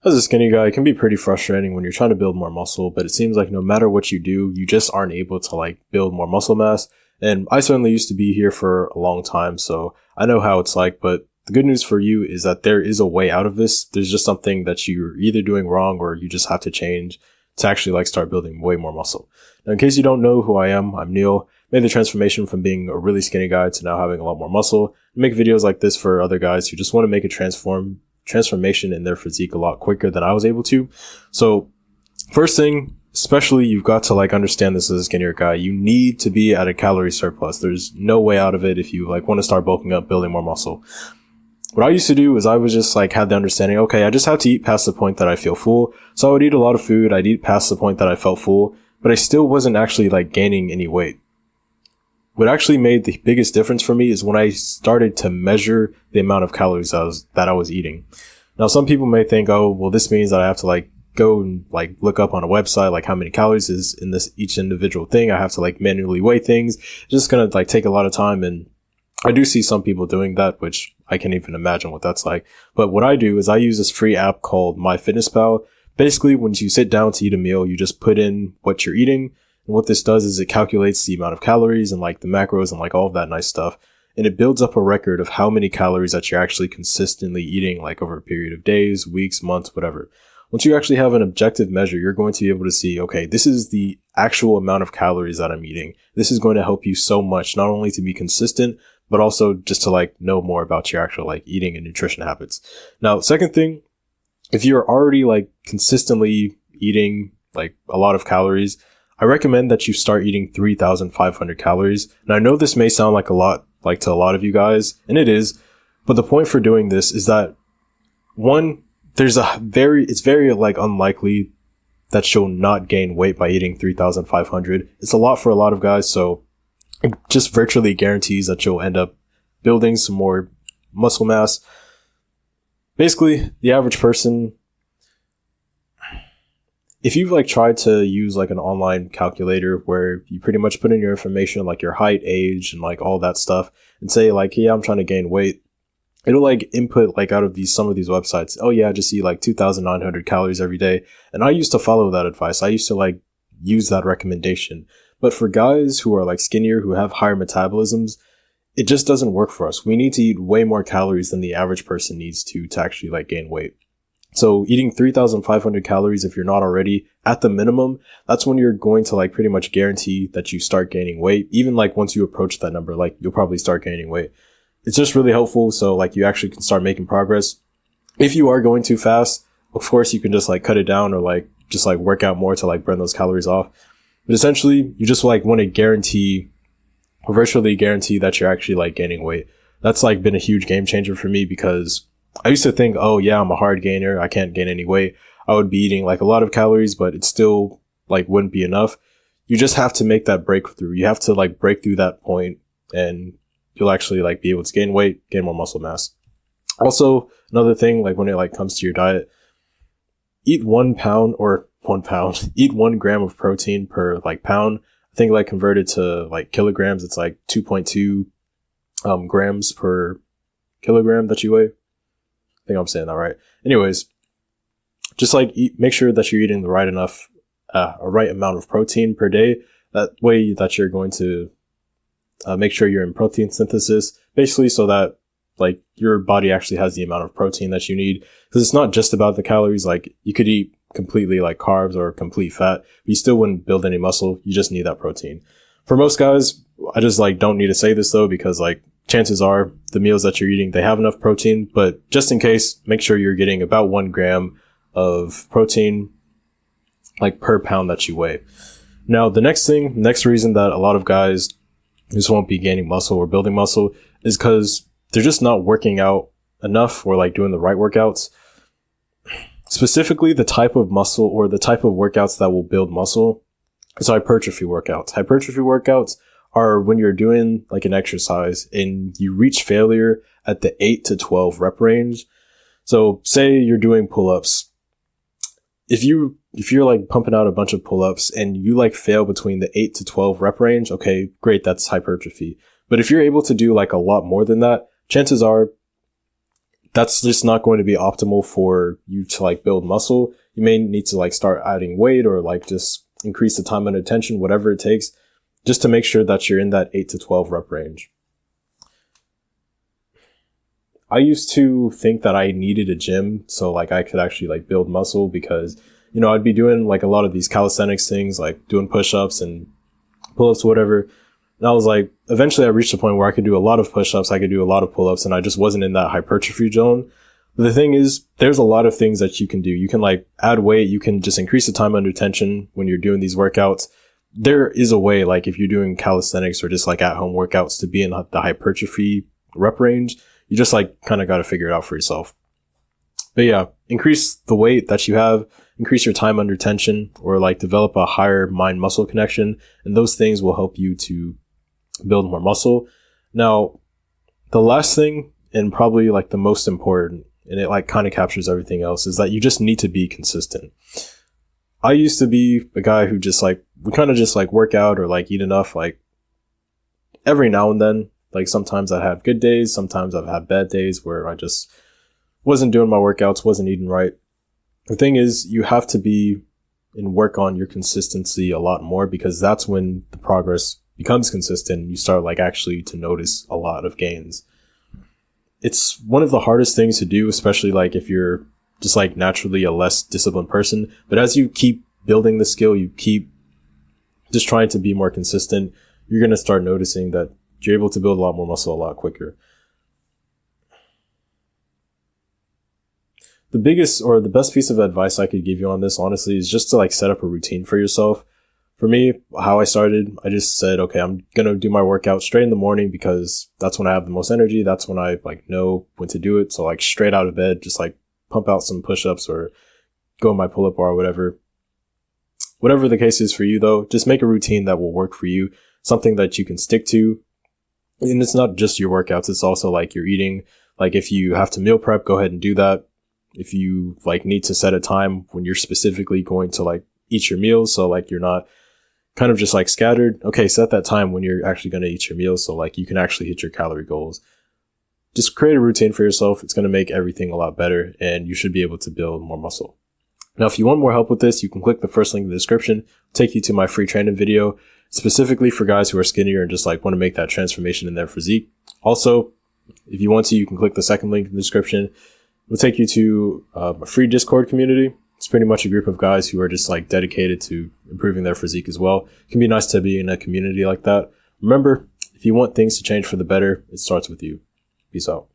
As a skinny guy, it can be pretty frustrating when you're trying to build more muscle, but it seems like no matter what you do, you just aren't able to like build more muscle mass. And I certainly used to be here for a long time, so I know how it's like, but the good news for you is that there is a way out of this. There's just something that you're either doing wrong or you just have to change to actually like start building way more muscle. Now, in case you don't know who I am, I'm Neal. Made the transformation from being a really skinny guy to now having a lot more muscle. I make videos like this for other guys who just want to make a transformation in their physique a lot quicker than I was able to. So first thing, especially you've got to like understand this as a skinnier guy. You need to be at a calorie surplus. There's no way out of it if you like want to start bulking up, building more muscle. What I used to do is I was just like had the understanding, okay, I just have to eat past the point that I feel full. So I would eat a lot of food. I'd eat past the point that I felt full, but I still wasn't actually like gaining any weight. What actually made the biggest difference for me is when I started to measure the amount of calories that I was eating. Now, some people may think, oh, well, this means that I have to like go and like look up on a website, like how many calories is in this each individual thing. I have to like manually weigh things. It's just going to like take a lot of time. And I do see some people doing that, which I can't even imagine what that's like. But what I do is I use this free app called MyFitnessPal. Basically, when you sit down to eat a meal, you just put in what you're eating. And what this does is it calculates the amount of calories and like the macros and like all of that nice stuff. And it builds up a record of how many calories that you're actually consistently eating, like over a period of days, weeks, months, whatever. Once you actually have an objective measure, you're going to be able to see, okay, this is the actual amount of calories that I'm eating. This is going to help you so much, not only to be consistent, but also just to like know more about your actual like eating and nutrition habits. Now, second thing, if you're already like consistently eating like a lot of calories, I recommend that you start eating 3,500 calories. And I know this may sound like a lot, like to a lot of you guys, and it is, but the point for doing this is that one, it's very like unlikely that you'll not gain weight by eating 3,500. It's a lot for a lot of guys, so it just virtually guarantees that you'll end up building some more muscle mass. Basically, the average person, if you've like tried to use like an online calculator where you pretty much put in your information, like your height, age, and like all that stuff, and say like, yeah, I'm trying to gain weight, it'll like input like out of some of these websites, oh yeah, just eat like 2,900 calories every day. And I used to follow that advice. I used to like use that recommendation. But for guys who are like skinnier, who have higher metabolisms, it just doesn't work for us. We need to eat way more calories than the average person needs to actually like gain weight. So eating 3,500 calories, if you're not already at the minimum, that's when you're going to like pretty much guarantee that you start gaining weight. Even like once you approach that number, like you'll probably start gaining weight. It's just really helpful. So like you actually can start making progress. If you are going too fast, of course you can just like cut it down or like just like work out more to like burn those calories off. But essentially you just like want to virtually guarantee that you're actually like gaining weight. That's like been a huge game changer for me because I used to think, oh yeah, I'm a hard gainer. I can't gain any weight. I would be eating like a lot of calories, but it still like wouldn't be enough. You just have to make that breakthrough. You have to like break through that point and you'll actually like be able to gain weight, gain more muscle mass. Also, another thing, like when it like comes to your diet, eat 1 pound, eat 1 gram of protein per like pound. I think like converted to like kilograms, it's like 2.2 grams per kilogram that you weigh. I think I'm saying that right. Anyways, just like make sure that you're eating the right amount of protein per day. That way that you're going to make sure you're in protein synthesis, basically so that like your body actually has the amount of protein that you need. Because it's not just about the calories. Like you could eat completely like carbs or complete fat, but you still wouldn't build any muscle. You just need that protein. For most guys, I just like don't need to say this though, because like chances are the meals that you're eating, they have enough protein, but just in case, make sure you're getting about 1 gram of protein like per pound that you weigh. Now, the next reason that a lot of guys just won't be gaining muscle or building muscle is because they're just not working out enough or like doing the right workouts. Specifically, the type of muscle or the type of workouts that will build muscle is hypertrophy workouts. Hypertrophy workouts are when you're doing like an exercise and you reach failure at the 8 to 12 rep range. So say you're doing pull-ups. If you're like pumping out a bunch of pull-ups and you like fail between the 8 to 12 rep range, okay, great, that's hypertrophy. But if you're able to do like a lot more than that, chances are that's just not going to be optimal for you to like build muscle. You may need to like start adding weight or like just increase the time and attention, whatever it takes, just to make sure that you're in that 8 to 12 rep range. I used to think that I needed a gym so like I could actually like build muscle because, you know, I'd be doing like a lot of these calisthenics things, like doing push-ups and pull-ups, whatever. And I was like, eventually I reached a point where I could do a lot of push-ups, I could do a lot of pull-ups, and I just wasn't in that hypertrophy zone. But the thing is, there's a lot of things that you can do. You can like add weight, you can just increase the time under tension when you're doing these workouts. There is a way, like if you're doing calisthenics or just like at-home workouts, to be in the hypertrophy rep range. You just like kind of got to figure it out for yourself. But yeah, increase the weight that you have, increase your time under tension, or like develop a higher mind muscle connection. And those things will help you to build more muscle. Now, the last thing, and probably like the most important, and it like kind of captures everything else, is that you just need to be consistent. I used to be a guy who just like, we kind of just like work out or like eat enough, like every now and then. Like sometimes I have good days, sometimes I've had bad days where I just wasn't doing my workouts, wasn't eating right. The thing is, you have to be and work on your consistency a lot more, because that's when the progress becomes consistent. You start like actually to notice a lot of gains. It's one of the hardest things to do, especially like if you're just like naturally a less disciplined person. But as you keep building the skill, you keep just trying to be more consistent, you're going to start noticing that you're able to build a lot more muscle a lot quicker. The biggest or the best piece of advice I could give you on this, honestly, is just to like set up a routine for yourself. For me, how I started, I just said, okay, I'm going to do my workout straight in the morning because that's when I have the most energy. That's when I like know when to do it. So like straight out of bed, just like pump out some push-ups or go in my pull-up bar or whatever. Whatever the case is for you though, just make a routine that will work for you, something that you can stick to. And it's not just your workouts, it's also like your eating. Like if you have to meal prep, go ahead and do that. If you like need to set a time when you're specifically going to like eat your meals, so like you're not kind of just like scattered, okay, set that time when you're actually going to eat your meals so like you can actually hit your calorie goals. Just create a routine for yourself. It's going to make everything a lot better and you should be able to build more muscle. Now, if you want more help with this, you can click the first link in the description, take you to my free training video, specifically for guys who are skinnier and just like want to make that transformation in their physique. Also, if you want to, you can click the second link in the description. It'll take you to a free Discord community. It's pretty much a group of guys who are just like dedicated to improving their physique as well. It can be nice to be in a community like that. Remember, if you want things to change for the better, it starts with you. Peace out.